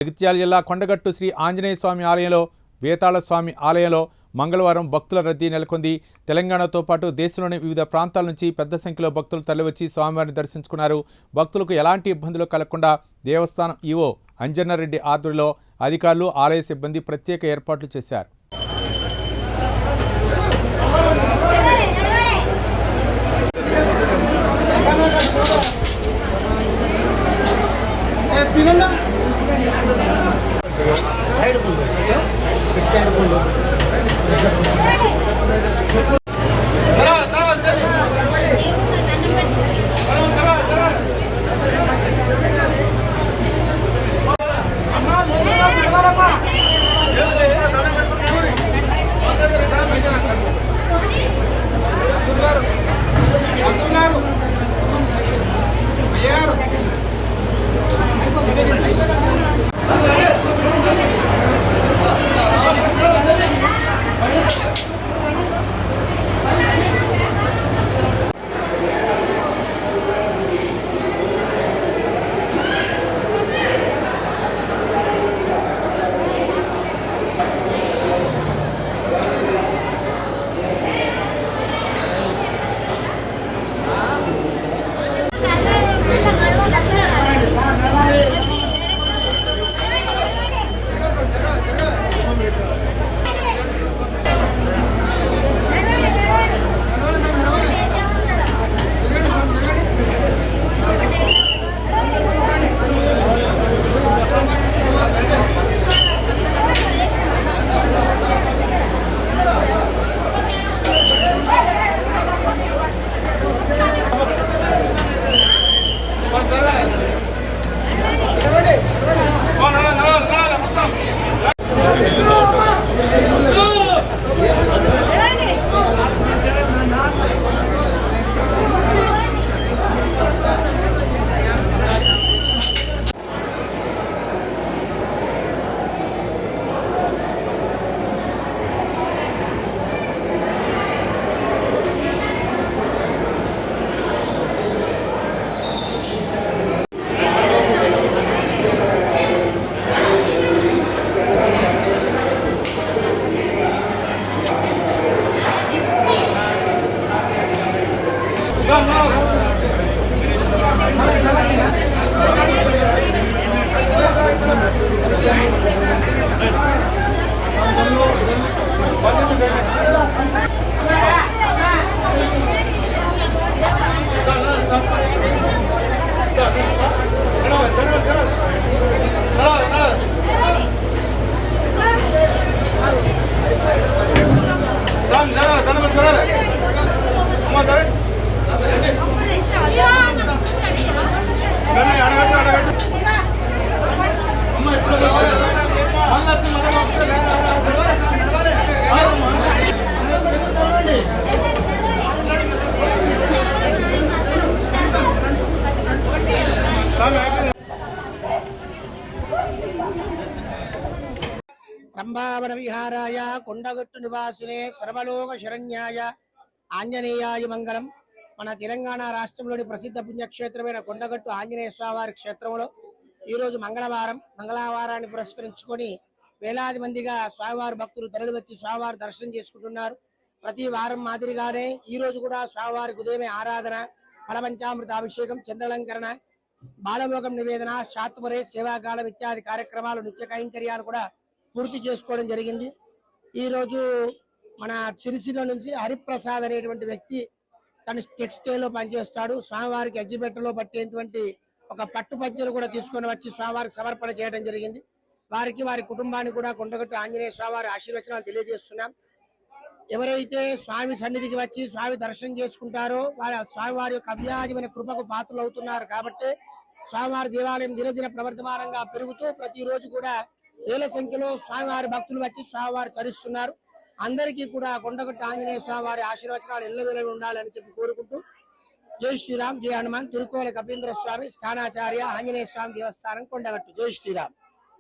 జగిత్యాల జిల్లా కొండగట్టు శ్రీ ఆంజనేయ స్వామి ఆలయంలో వేతాళ స్వామి ఆలయంలో మంగళవారం భక్తుల రద్దీ నెలకొంది. తెలంగాణతో పాటు దేశంలోని వివిధ ప్రాంతాల నుంచి పెద్ద సంఖ్యలో భక్తులు తరలివచ్చి స్వామివారిని దర్శించుకున్నారు. భక్తులకు ఎలాంటి ఇబ్బందులు కలగకుండా దేవస్థానం ఈవో అంజన్నరెడ్డి ఆధ్వర్యంలో అధికారులు, ఆలయ సిబ్బంది ప్రత్యేక ఏర్పాట్లు చేశారు. రంభావన విహారాయ కొండగట్టు నివాసినే సర్వలోక శరణ్యాయ ఆంజనేయాయ మంగళం. మన తెలంగాణ రాష్ట్రంలోని ప్రసిద్ధ పుణ్యక్షేత్రమైన కొండగట్టు ఆంజనేయ స్వామివారి క్షేత్రంలో ఈరోజు మంగళవారాన్ని పురస్కరించుకొని వేలాది మందిగా స్వామివారి భక్తులు తరలివచ్చి స్వామివారి దర్శనం చేసుకుంటున్నారు. ప్రతి వారం మాదిరిగానే ఈ రోజు కూడా స్వామివారికి ఉదయమే ఆరాధన, ఫలపంచామృత అభిషేకం, చంద్రలంకరణ, బాలభోగం నివేదన, శాతుమరే, సేవాకాలం ఇత్యాది కార్యక్రమాలు, నిత్య కైంకర్యాలు కూడా పూర్తి చేసుకోవడం జరిగింది. ఈ రోజు మన సిరిసిల్ల నుంచి హరిప్రసాద్ అనేటువంటి వ్యక్తి తన టెక్స్టైల్ లో పనిచేస్తాడు. స్వామివారికి అగ్గిపెట్టలో పట్టేటువంటి ఒక పట్టు పంచెను కూడా తీసుకొని వచ్చి స్వామివారికి సమర్పణ చేయడం జరిగింది. వారికి, వారి కుటుంబానికి కూడా కొండగట్టు ఆంజనేయ స్వామివారి ఆశీర్వచనాలు తెలియజేస్తున్నాం. ఎవరైతే స్వామి సన్నిధికి వచ్చి స్వామి దర్శనం చేసుకుంటారో వారి స్వామివారి యొక్క అవ్యాజమైన కృపకు పాత్రలు అవుతున్నారు. కాబట్టి స్వామివారి దేవాలయం దినదిన ప్రవర్తమానంగా పెరుగుతూ ప్రతిరోజు కూడా వేల సంఖ్యలో స్వామివారి భక్తులు వచ్చి స్వామివారి తరిస్తున్నారు. అందరికీ కూడా కొండగట్టు ఆంజనేయ స్వామివారి ఆశీర్వచనాలు ఎల్లవేళలా ఉండాలని చెప్పి కోరుకుంటూ జై శ్రీరామ్, జై హనుమాన్. తిరుకోల కపీంద్ర స్వామి స్థానాచార్య ఆంజనేయ స్వామి దేవస్థానం కొండగట్టు. జై శ్రీరామ్.